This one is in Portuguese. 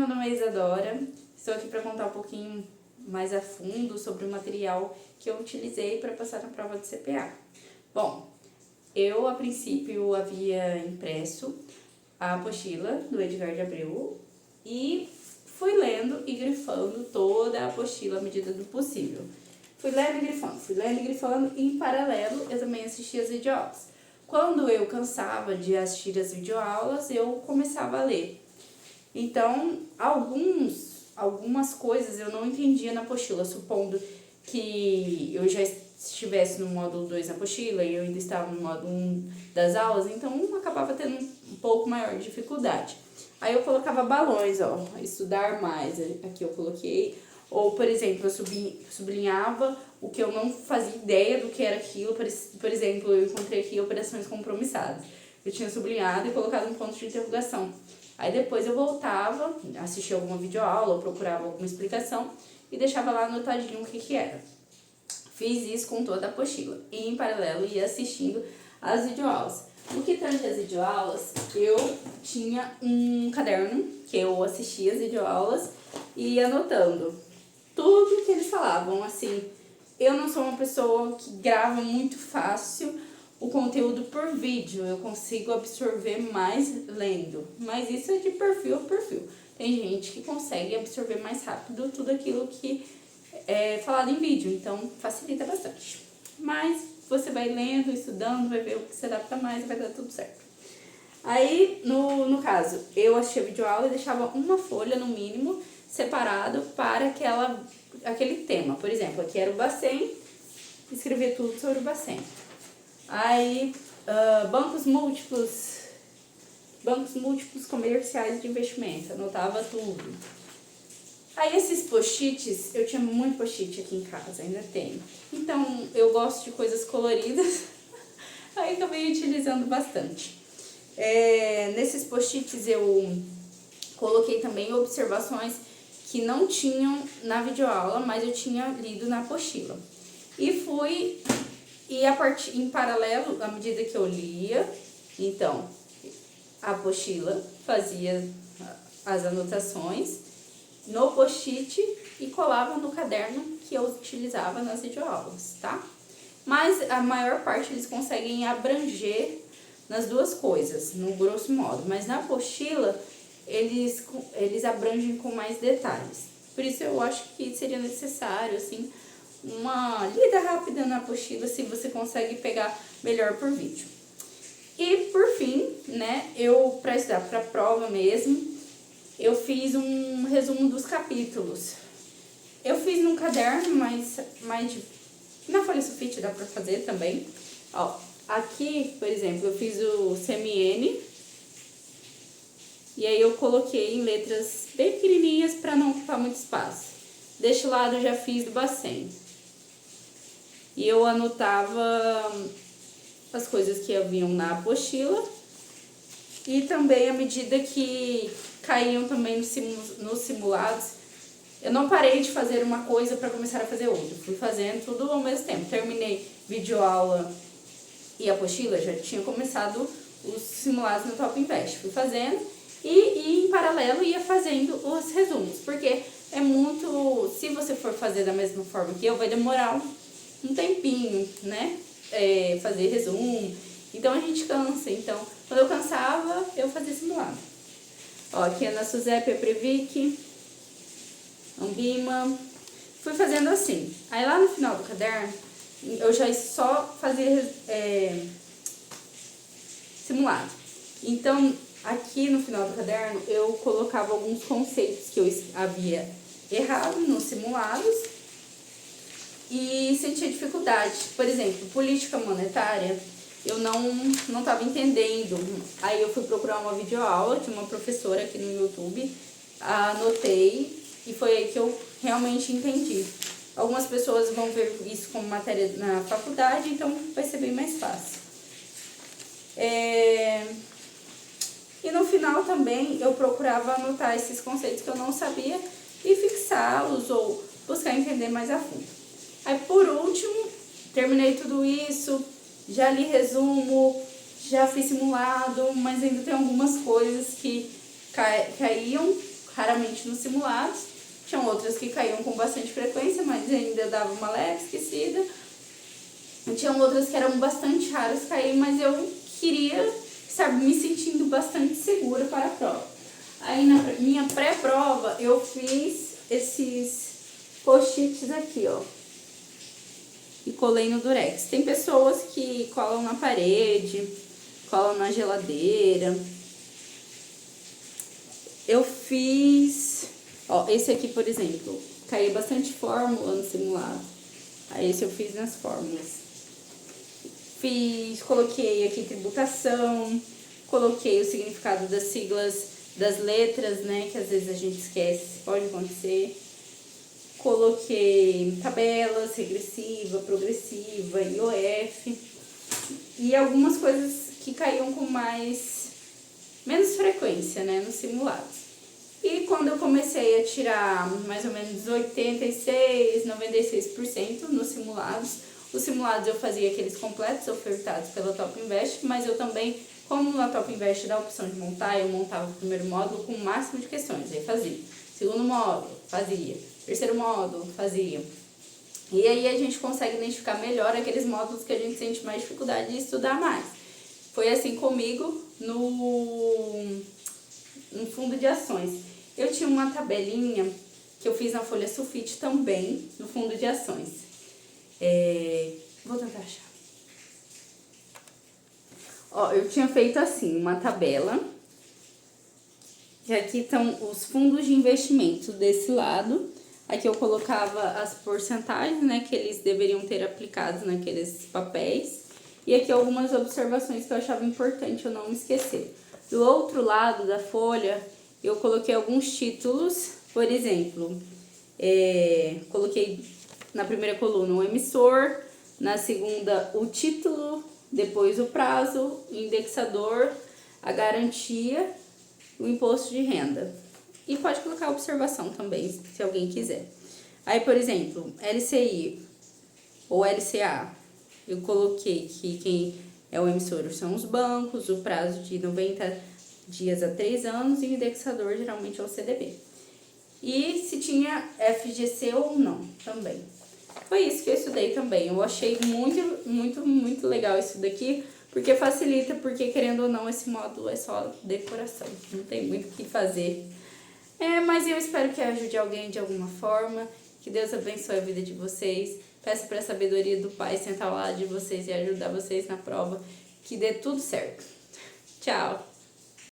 meu nome é Isadora, estou aqui para contar um pouquinho mais a fundo sobre o material que eu utilizei para passar na prova do CPA. Bom, eu a princípio havia impresso a apostila do Edgar de Abreu e fui lendo e grifando toda a apostila à medida do possível. Fui lendo e grifando e em paralelo eu também assistia as videoaulas. Quando eu cansava de assistir as videoaulas, eu começava a ler. Então, algumas coisas eu não entendia na apostila, supondo que eu já estivesse no módulo 2 na apostila e eu ainda estava no módulo 1 das aulas, então acabava tendo um pouco maior de dificuldade. Aí eu colocava balões, ó, estudar mais, aqui eu coloquei. Ou, por exemplo, eu sublinhava o que eu não fazia ideia do que era aquilo. Por exemplo, eu encontrei aqui operações compromissadas. Eu tinha sublinhado e colocado um ponto de interrogação. Aí depois eu voltava, assistia alguma videoaula ou procurava alguma explicação e deixava lá anotadinho o que era. Fiz isso com toda a apostila e em paralelo ia assistindo as videoaulas. No que tange as videoaulas, eu tinha um caderno que eu assistia as videoaulas e ia anotando tudo que eles falavam. Assim, eu não sou uma pessoa que grava muito fácil o conteúdo por vídeo, eu consigo absorver mais lendo, mas isso é de perfil a perfil. Tem gente que consegue absorver mais rápido tudo aquilo que é falado em vídeo, então facilita bastante. Mas você vai lendo, estudando, vai ver o que se adapta mais e vai dar tudo certo. Aí, no caso, eu assistia a videoaula e deixava uma folha, no mínimo, separado para aquele tema. Por exemplo, aqui era o Bacen, escrever tudo sobre o Bacen. Aí, bancos múltiplos comerciais de investimento, anotava tudo. Aí esses post-its, eu tinha muito post-it aqui em casa, ainda tenho. Então, eu gosto de coisas coloridas, aí acabei utilizando bastante. Nesses post-its eu coloquei também observações que não tinham na videoaula, mas eu tinha lido na apostila. Em paralelo, à medida que eu lia, então, a apostila fazia as anotações no post-it e colava no caderno que eu utilizava nas videoaulas, tá? Mas a maior parte eles conseguem abranger nas duas coisas, no grosso modo. Mas na apostila, eles abrangem com mais detalhes. Por isso eu acho que seria necessário, assim, uma lida rápida na apostila, se você consegue pegar melhor por vídeo. E por fim, né, para estudar para a prova mesmo, eu fiz um resumo dos capítulos. Eu fiz num caderno, mas na folha sulfite dá para fazer também. Ó, aqui, por exemplo, eu fiz o CMN. E aí eu coloquei em letras bem pequenininhas para não ocupar muito espaço. Deste lado eu já fiz do Bacen. E eu anotava as coisas que haviam na apostila. E também, à medida que caíam também nos simulados, eu não parei de fazer uma coisa para começar a fazer outra. Fui fazendo tudo ao mesmo tempo. Terminei videoaula e apostila, já tinha começado os simulados no Top Invest. Fui fazendo e em paralelo ia fazendo os resumos. Porque é muito... Se você for fazer da mesma forma que eu, vai demorar um tempinho, né? Fazer resumo. Então a gente cansa. Então, quando eu cansava, eu fazia simulado. Ó, aqui é na SUSEP, a Previc, Ambima. Fui fazendo assim. Aí lá no final do caderno, eu já só fazia simulado. Então, aqui no final do caderno, eu colocava alguns conceitos que eu havia errado nos simulados e sentia dificuldade. Por exemplo, política monetária, eu não estava entendendo. Aí eu fui procurar uma videoaula de uma professora aqui no YouTube, anotei e foi aí que eu realmente entendi. Algumas pessoas vão ver isso como matéria na faculdade, então vai ser bem mais fácil. E no final também eu procurava anotar esses conceitos que eu não sabia e fixá-los ou buscar entender mais a fundo. Aí por último, terminei tudo isso, já li resumo, já fiz simulado, mas ainda tem algumas coisas que caíam raramente nos simulados. Tinham outras que caíam com bastante frequência, mas ainda dava uma leve esquecida. E tinham outras que eram bastante raras cair, mas eu queria, sabe, me sentindo bastante segura para a prova. Aí na minha pré-prova eu fiz esses post-its aqui, ó. E colei no durex. Tem pessoas que colam na parede, colam na geladeira. Eu fiz, ó, esse aqui, por exemplo, caiu bastante fórmula no simulado. Aí esse eu fiz nas fórmulas. Coloquei aqui tributação, coloquei o significado das siglas das letras, né, que às vezes a gente esquece, pode acontecer. Coloquei tabelas, regressiva, progressiva, IOF e algumas coisas que caíam com menos frequência, né, nos simulados. E quando eu comecei a tirar mais ou menos 86, 96% nos simulados, os simulados eu fazia aqueles completos ofertados pela Top Invest, mas eu também, como na Top Invest dá a opção de montar, eu montava o primeiro módulo com o máximo de questões, aí fazia. Segundo módulo, fazia. Terceiro módulo, fazia. E aí a gente consegue identificar melhor aqueles módulos que a gente sente mais dificuldade de estudar mais. Foi assim comigo no fundo de ações. Eu tinha uma tabelinha que eu fiz na folha sulfite também, no fundo de ações. Vou tentar achar. Ó, eu tinha feito assim, uma tabela. E aqui estão os fundos de investimento desse lado. Aqui eu colocava as porcentagens, né, que eles deveriam ter aplicados naqueles papéis. E aqui algumas observações que eu achava importante eu não me esquecer. Do outro lado da folha, eu coloquei alguns títulos. Por exemplo, coloquei na primeira coluna o emissor, na segunda o título, depois o prazo, o indexador, a garantia, o imposto de renda. E pode colocar observação também, se alguém quiser. Aí, por exemplo, LCI ou LCA, eu coloquei que quem é o emissor são os bancos, o prazo de 90 dias a 3 anos e o indexador geralmente é o CDB. E se tinha FGC ou não também. Foi isso que eu estudei também. Eu achei muito legal isso daqui, porque facilita, porque querendo ou não, esse módulo é só decoração, não tem muito o que fazer. Mas eu espero que ajude alguém de alguma forma, que Deus abençoe a vida de vocês. Peço para a sabedoria do Pai sentar ao lado de vocês e ajudar vocês na prova, que dê tudo certo. Tchau!